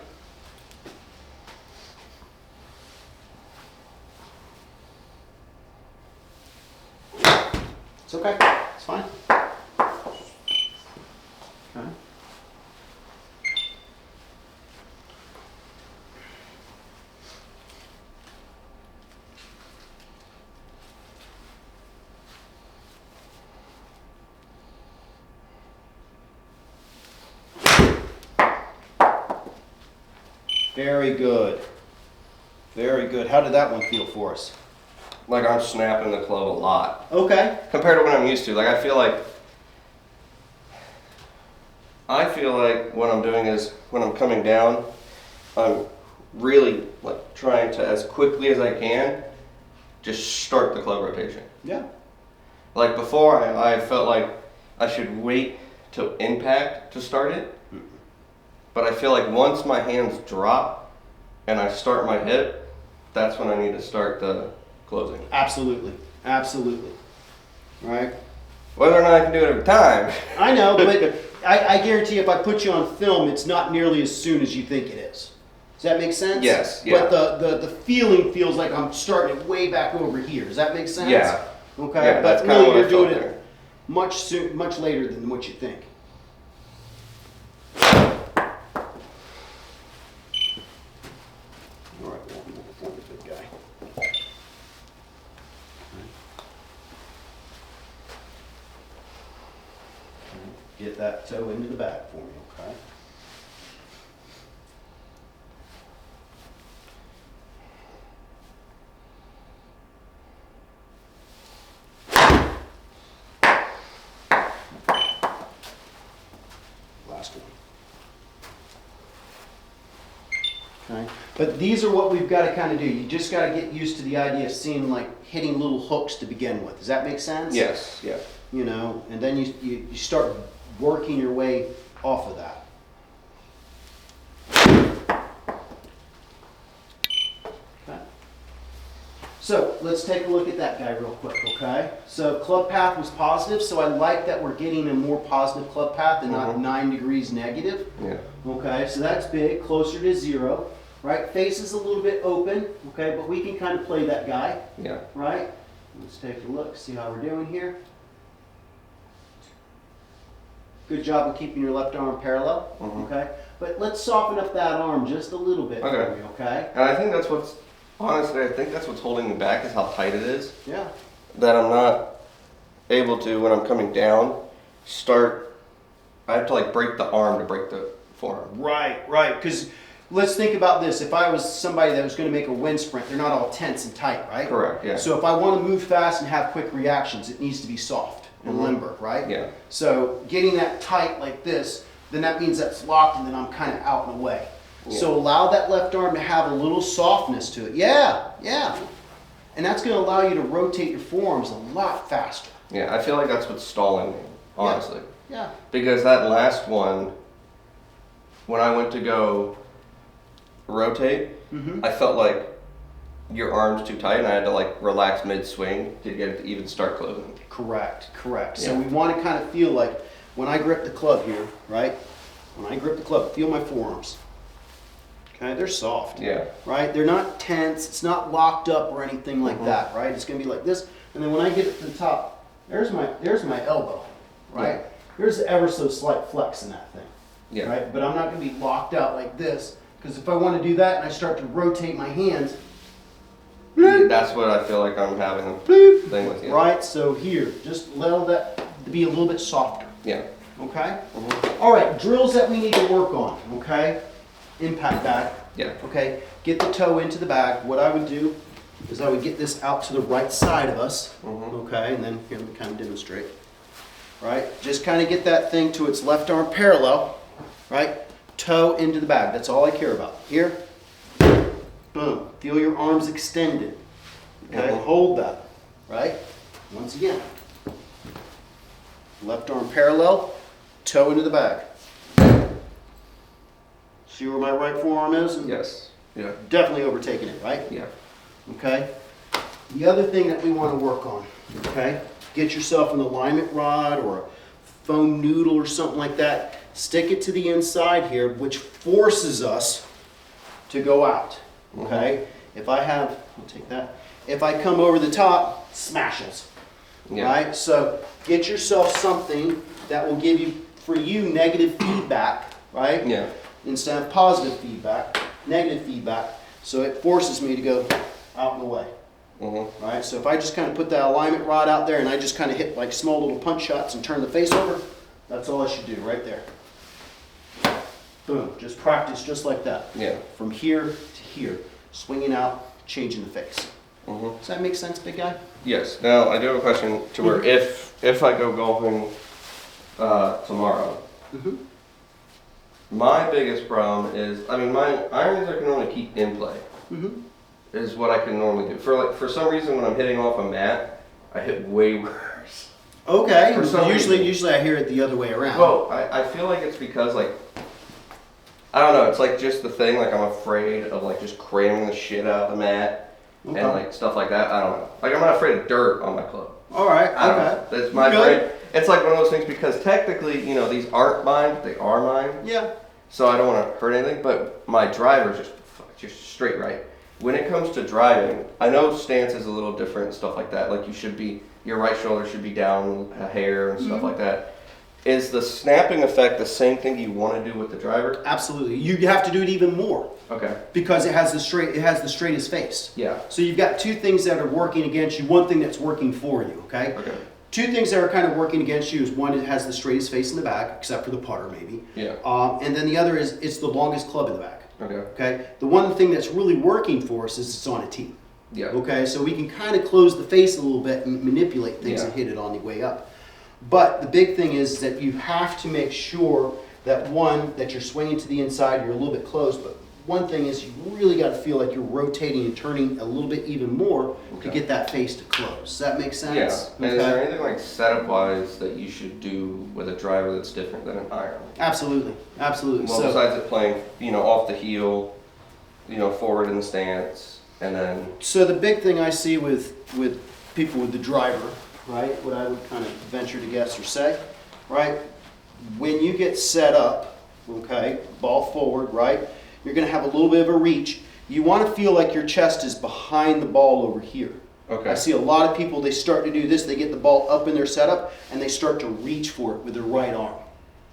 It's okay. It's fine. Okay. Very good. Very good. How did that one feel for us? Like I'm snapping the club a lot. Okay. Compared to what I'm used to. Like I feel like what I'm doing is when I'm coming down, I'm really like trying to, as quickly as I can, just start the club rotation. Yeah. Like before, I felt like I should wait to impact to start it. But I feel like once my hands drop and I start my hip, that's when I need to start the closing. Absolutely. Absolutely. Right? Whether or not I can do it every time. I know, but I guarantee if I put you on film, it's not nearly as soon as you think it is. Does that make sense? Yes, yeah. But the feeling feels like I'm starting it way back over here. Does that make sense? Yeah. Okay. Yeah, but that's kinda really, what I you're doing felt it much later than what you think. All right, one more for the big guy. Get that toe into the back for me, okay? Last one. Okay, but these are what we've got to kind of do. You just got to get used to the idea of seeing like hitting little hooks to begin with. Does that make sense? Yes, yeah. You know, and then you start working your way off of that. Okay. So let's take a look at that guy real quick, okay? So club path was positive, so I like that we're getting a more positive club path and not 9 degrees negative. Yeah. Okay, so that's big, closer to 0, right? Face is a little bit open, okay, but we can kind of play that guy, Yeah. right? Let's take a look, see how we're doing here. Good job of keeping your left arm parallel, okay? But let's soften up that arm just a little bit for me, okay? And I think that's what's, honestly, I think that's what's holding me back is how tight it is. Yeah. That I'm not able to, when I'm coming down, I have to like break the arm to break the forearm. Right, because let's think about this. If I was somebody that was going to make a wind sprint, they're not all tense and tight, right? Correct, yeah. So if I want to move fast and have quick reactions, it needs to be soft and limber, right? Yeah. So getting that tight like this, then that means that's locked and then I'm kind of out and away. Yeah. So allow that left arm to have a little softness to it. Yeah. And that's going to allow you to rotate your forearms a lot faster. Yeah, I feel like that's what's stalling me, honestly. Yeah. Because that last one, when I went to go rotate, I felt like your arms too tight, and I had to like relax mid-swing to get it to even start closing. Correct, correct. Yeah. So we want to kind of feel like when I grip the club here, right? When I grip the club, feel my forearms. Okay, they're soft. Yeah. Right? They're not tense, it's not locked up or anything like that, right? It's gonna be like this, and then when I get it to the top, there's my elbow, right? Yeah. There's ever so slight flex in that thing. Yeah. Right? But I'm not gonna be locked out like this, because if I want to do that and I start to rotate my hands, That's what I feel like I'm having a bloop, thing with you. right? So here, just allow that to be a little bit softer. Yeah. Okay? All right, drills that we need to work on, okay? Impact bag. Yeah. Okay, get the toe into the bag. What I would do is I would get this out to the right side of us, okay? And then here, let me kind of demonstrate. Right? Just kind of get that thing to its left arm parallel, right? Toe into the bag. That's all I care about. Here, boom. Feel your arms extended. Okay, hold that, right? Once again. Left arm parallel, toe into the bag. See where my right forearm is? Yes. Yeah. Definitely overtaking it, right? Yeah. Okay? The other thing that we want to work on, okay? Get yourself an alignment rod or a foam noodle or something like that. Stick it to the inside here, which forces us to go out, okay? If I have, I'll take that. If I come over the top, smashes, right? So get yourself something that will give you, for you, negative feedback, right? Yeah. Instead of positive feedback, negative feedback. So it forces me to go out and away. Right? So if I just kind of put that alignment rod out there and I just kind of hit like small little punch shots and turn the face over, that's all I should do right there. Boom. Just practice just like that. Yeah. From here to here. Swinging out, changing the face. Does that make sense, big guy? Yes. Now I do have a question to where if I go golfing tomorrow, my biggest problem is, I mean, my irons I can only keep in play. Is what I can normally do. For some reason when I'm hitting off a mat, I hit way worse. Okay. For some Usually I hear it the other way around. Well, I feel like it's because like, I don't know, it's like just the thing, like I'm afraid of like just cramming the shit out of the mat and like stuff like that. I don't know. Like I'm not afraid of dirt on my club. All right. I don't know. That's my brain. It's like one of those things because technically, you know, these aren't mine, they are mine. Yeah. So I don't want to hurt anything, but my driver's just straight right. When it comes to driving, I know stance is a little different and stuff like that. Like you should be, your right shoulder should be down a hair and stuff like that. Is the snapping effect the same thing you want to do with the driver? Absolutely. You have to do it even more. Okay. Because it has the straightest face. Yeah. So you've got two things that are working against you, one thing that's working for you, okay? Okay. Two things that are kind of working against you is one, it has the straightest face in the back, except for the putter maybe. Yeah. And then the other is it's the longest club in the back. Okay. Okay. The one thing that's really working for us is it's on a tee. Yeah. Okay. So we can kind of close the face a little bit and manipulate things and hit it on the way up. But the big thing is that you have to make sure that one, that you're swinging to the inside, you're a little bit closed, but one thing is you really got to feel like you're rotating and turning a little bit even more to get that face to close. Does that make sense? Yeah. And is there anything like setup wise that you should do with a driver that's different than an iron? Absolutely. Absolutely. Well, besides it playing, you know, off the heel, you know, forward in the stance, and then. So the big thing I see with people with the driver, right, what I would kind of venture to guess or say, right, when you get set up, okay, ball forward, right, you're going to have a little bit of a reach. You want to feel like your chest is behind the ball over here. Okay. I see a lot of people, they start to do this, they get the ball up in their setup, and they start to reach for it with their right arm.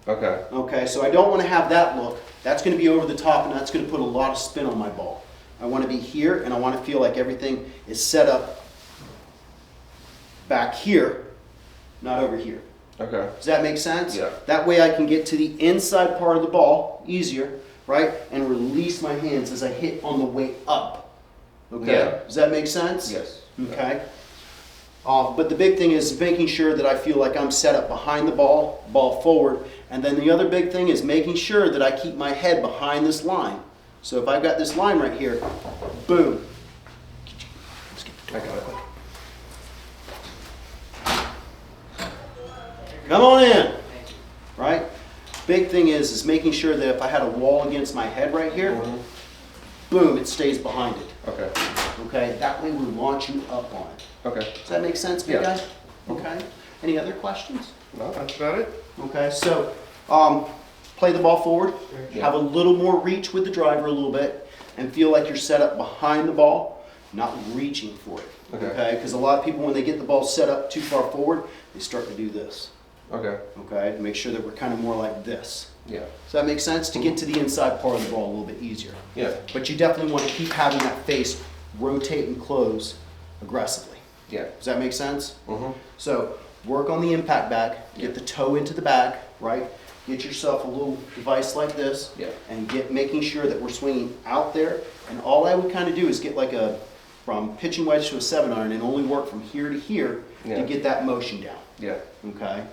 Okay. Okay, so I don't want to have that look. That's going to be over the top, and that's going to put a lot of spin on my ball. I want to be here, and I want to feel like everything is set up back here, not over here. Okay. Does that make sense? Yeah. That way I can get to the inside part of the ball easier, right? And release my hands as I hit on the way up. Okay? Yeah. Does that make sense? Yes. Okay. But the big thing is making sure that I feel like I'm set up behind the ball forward. And then the other big thing is making sure that I keep my head behind this line. So if I've got this line right here, boom. I got it. Come on in, right? Big thing is making sure that if I had a wall against my head right here, boom, it stays behind it. Okay. Okay, that way we launch you up on it. Okay. Does that make sense, big Yeah. guy? Okay. Any other questions? No, that's about it. Okay, so play the ball forward, Yeah. have a little more reach with the driver a little bit, and feel like you're set up behind the ball, not reaching for it. Okay. Because a lot of people, when they get the ball set up too far forward, they start to do this. Okay. Okay, to make sure that we're kind of more like this. Yeah. Does that make sense? To get to the inside part of the ball a little bit easier. Yeah. But you definitely want to keep having that face rotate and close aggressively. Yeah. Does that make sense? Mm-hmm. So work on the impact bag, get the toe into the bag, right? Get yourself a little device like this, Yeah. and making sure that we're swinging out there. And all I would kind of do is get like from pitching wedge to a 7-iron and only work from here to here Yeah. to get that motion down. Yeah. Okay?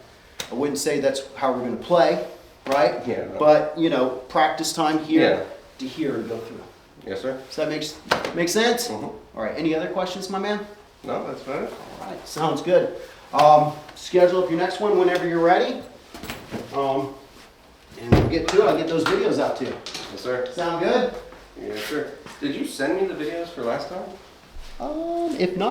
I wouldn't say that's how we're going to play, right? Yeah, no. But, practice time here Yeah. to here and go through. Yes, sir. Does that make sense? Mm-hmm. All right, any other questions, my man? No, that's about it. All right, sounds good. Schedule up your next one whenever you're ready. And we'll get to it. I'll get those videos out to you. Yes, sir. Sound good? Yes, sir. Did you send me the videos for last time? If not.